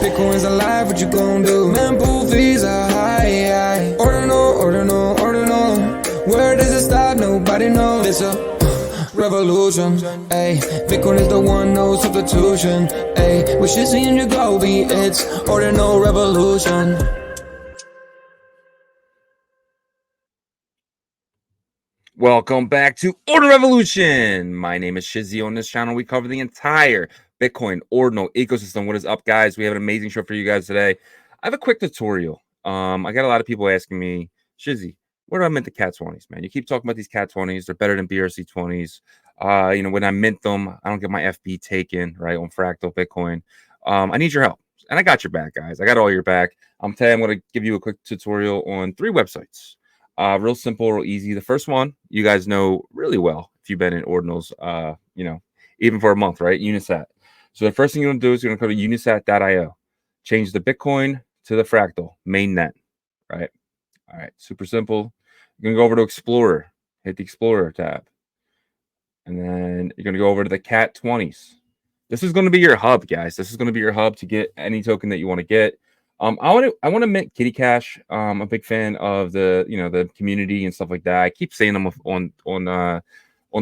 Bitcoin's alive, what you gon' do? Mempool fees are high. Ordinal. Where does it stop? Nobody knows. It's a revolution, ayy. Bitcoin is the one, no substitution, ayy. With Shizzy and Yagobi, it's Ordinal Revolution. Welcome back to Ordinal Revolution. My name is Shizzy. On this channel, we cover the entire Bitcoin ordinal ecosystem. What is up, guys? We have an amazing show for you guys today. I have a quick tutorial. I got a lot of people asking me, Shizzy, where do I mint the Cat20s, man? You keep talking about these Cat20s. They're better than BRC20s. When I mint them, I don't get my FB taken, right, on Fractal Bitcoin. I need your help. And I got your back, guys. I got all your back. Today I'm going to give you a quick tutorial on 3 websites. Real simple, real easy. The first one, you guys know really well if you've been in ordinals, even for a month, right? Unisat. So the first thing you're going to do is you're going to go to unisat.io. Change the Bitcoin to the Fractal mainnet, right? All right, super simple. You're going to go over to Explorer. Hit the Explorer tab. And then you're going to go over to the Cat20s. This is going to be your hub, guys. This is going to be your hub to get any token that you want to get. I want to mint Kitty Cash. I'm a big fan of the community and stuff like that. I keep saying them on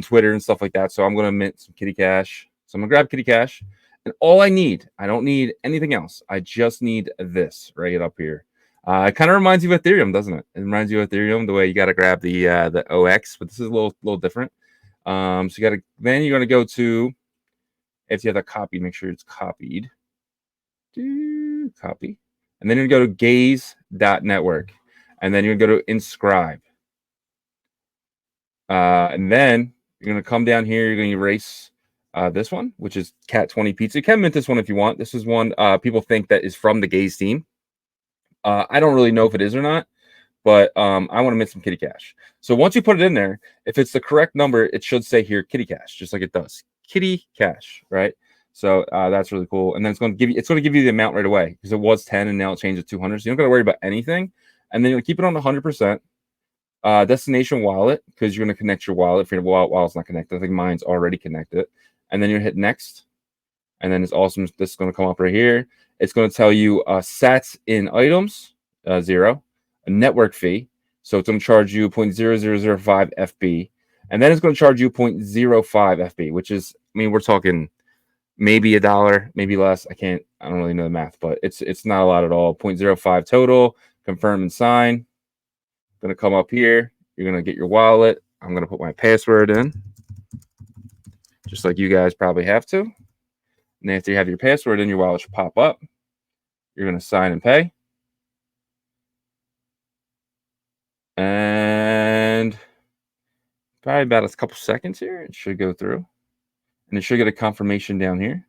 Twitter and stuff like that. So I'm going to mint some Kitty Cash. So I'm going to grab Kitty Cash. And all I don't need anything else. I just need this right up here. It kind of reminds you of Ethereum, doesn't it? It reminds you of Ethereum, the way you got to grab the OX, but this is a little different. So you're going to go to, if you have that copy, make sure it's copied. Copy. And then you're going to go to gaze.network. And then you're going to go to inscribe. And then you're going to come down here. You're going to erase this one, which is Cat20 Pizza. You can mint this one if you want. This is one people think that is from the Gaze team. I don't really know if it is or not, but I want to mint some Kitty Cash. So once you put it in there, if it's the correct number, it should say here Kitty Cash, just like it does. Kitty Cash, right? So that's really cool. And then it's going to give you the amount right away because it was 10 and now it changed to 200. So you don't got to worry about anything. And then you'll keep it on 100%. Destination wallet, because you're going to connect your wallet. If your wallet's not connected, I think mine's already connected. And then you hit next. And then it's awesome. This is going to come up right here. It's going to tell you sats in items, 0, a network fee. So it's going to charge you 0.0005 FB. And then it's going to charge you 0.05 FB, which is, we're talking maybe $1, maybe less. I don't really know the math, but it's not a lot at all. 0.05 total. Confirm and sign. Going to come up here. You're going to get your wallet. I'm going to put my password in, just like you guys probably have to. And after you have your password in, your wallet should pop up. You're going to sign and pay. And probably about a couple seconds here, it should go through. And it should get a confirmation down here.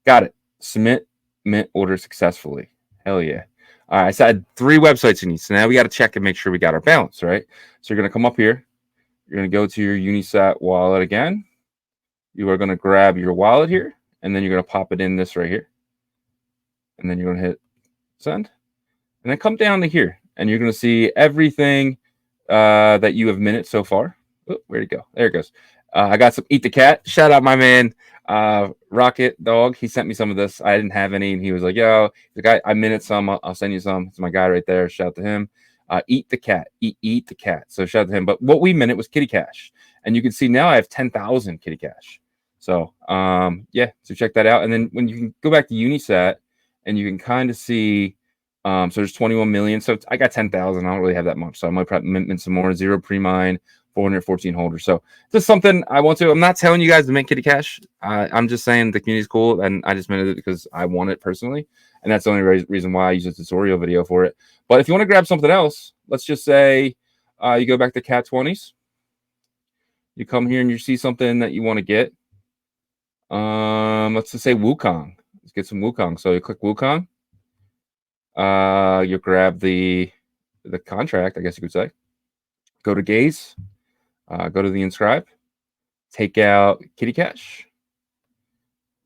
Got it. Submit mint order successfully. Hell yeah. All right, so I had 3 websites you need. So now we got to check and make sure we got our balance, right? So you're going to come up here. You're going to go to your Unisat wallet again. You are going to grab your wallet here. And then you're going to pop it in this right here. And then you're going to hit send. And then come down to here. And you're going to see everything that you have minted so far. Oh, where'd it go? There it goes. I got some Eat the Cat. Shout out my man, Rocket Dog. He sent me some of this. I didn't have any. And he was like, yo, the guy, I minted some. I'll send you some. It's my guy right there. Shout out to him. Eat the Cat. Eat the Cat. So shout out to him. But what we minted was Kitty Cash. And you can see now I have 10,000 Kitty Cash. So, yeah, so check that out. And then when you can go back to Unisat and you can kind of see, so there's 21 million. So I got 10,000. I don't really have that much. So I might probably mint some more. 0 pre-mine, 414 holders. So this is something I want to. I'm not telling you guys to mint Kitty Cash. I'm just saying the community's cool. And I just minted it because I want it personally. And that's the only reason why I use a tutorial video for it. But if you want to grab something else, let's just say you go back to Cat20s. You come here and you see something that you want to get. Let's just say Wukong. Let's get some Wukong. So you click Wukong. You grab the contract, I guess you could say. Go to Gaze. Go to the inscribe. Take out Kitty Cash.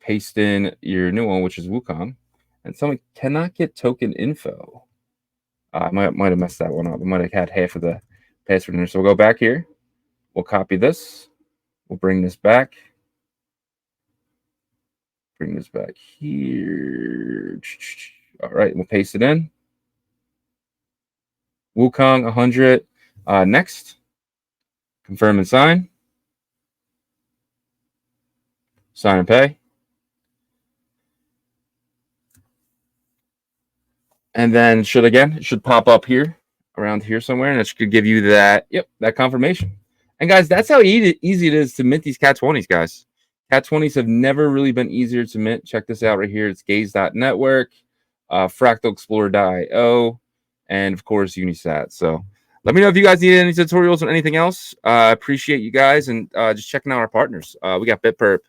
Paste in your new one, which is Wukong. And someone cannot get token info. I might have messed that one up. I might have had half of the password in there. So we'll go back here. We'll copy this. We'll bring this back. Bring this back here. All right, we'll paste it in. Wukong 100. Next, confirm and sign. Sign and pay. And then it should pop up here, around here somewhere, and it should give you that, that confirmation. And guys, that's how easy it is to mint these Cat20s, guys. Cat20s have never really been easier to mint. Check this out right here. It's gaze.network, fractalexplorer.io, and of course, Unisat. So let me know if you guys need any tutorials or anything else. I appreciate you guys, and just checking out our partners. We got BitPerp,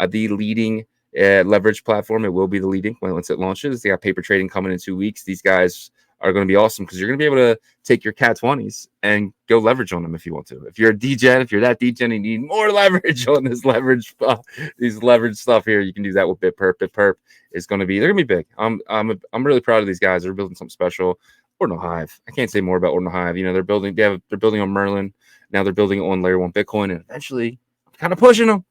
the leading leverage platform. It will be the leading once it launches. They got paper trading coming in 2 weeks. These guys are going to be awesome because you're going to be able to take your Cat20s and go leverage on them if you want to. If you're a DGen, if you're that DGen, you need more leverage on this leverage, these leverage stuff here. You can do that with BitPerp. BitPerp is going to be, they're going to be big. I'm really proud of these guys. They're building something special. Ordinal Hive. I can't say more about Ordinal Hive. You know, they're building on Merlin. Now they're building on layer 1 Bitcoin, and eventually I'm kind of pushing them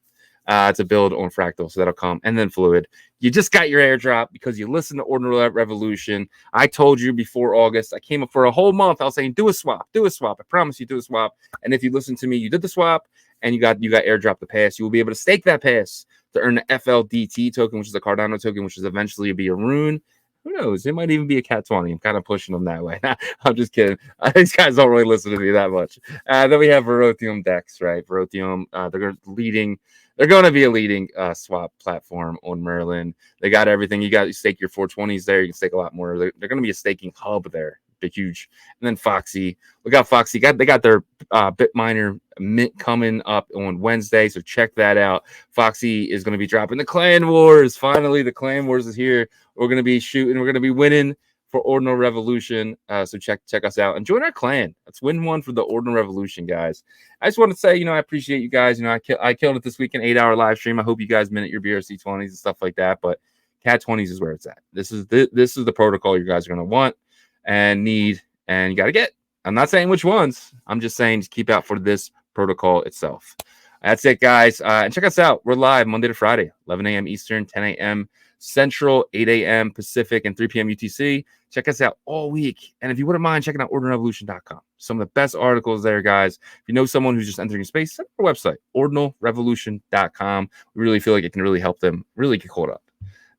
to build on Fractal, so that'll come. And then Fluid. You just got your airdrop because you listened to Ordinal Revolution. I told you before August. I came up for a whole month. I was saying, do a swap. I promise you, do a swap. And if you listen to me, you did the swap, and you got airdrop the pass. You will be able to stake that pass to earn the FLDT token, which is a Cardano token, which is eventually be a rune. Who knows? It might even be a Cat20. I'm kind of pushing them that way. I'm just kidding. These guys don't really listen to me that much. Then we have Verotium Dex, right? Verotium, they're going to be a leading swap platform on Merlin. They got everything. You stake your 420s there. You can stake a lot more. They're going to be a staking hub there. Big, huge. And then Foxy. Look out, Foxy. They got their Bitminer mint coming up on Wednesday, so check that out. Foxy is going to be dropping the Clan Wars. Finally, the Clan Wars is here. We're going to be shooting. We're going to be winning for Ordinal Revolution. So check us out and join our clan. Let's win one for the Ordinal Revolution, guys. I just want to say, I appreciate you guys. I killed it this week, an 8-hour live stream. I hope you guys minute your BRC20s and stuff like that. But Cat20s is where it's at. This is the protocol you guys are going to want and need, and you got to get. I'm not saying which ones. I'm just saying just keep out for this protocol itself. That's it, guys. And check us out. We're live Monday to Friday, 11 a.m. Eastern, 10 a.m. Central, 8 a.m. Pacific, and 3 p.m. UTC. Check us out all week. And if you wouldn't mind checking out ordinalrevolution.com, some of the best articles there, guys. If you know someone who's just entering space, send our website, ordinalrevolution.com. We really feel like it can really help them really get caught up.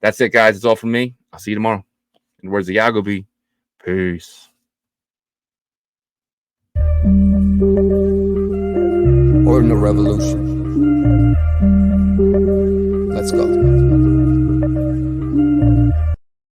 That's it, guys. It's all from me. I'll see you tomorrow. In the words of Yagobi, peace. Ordinal Revolution. Let's go.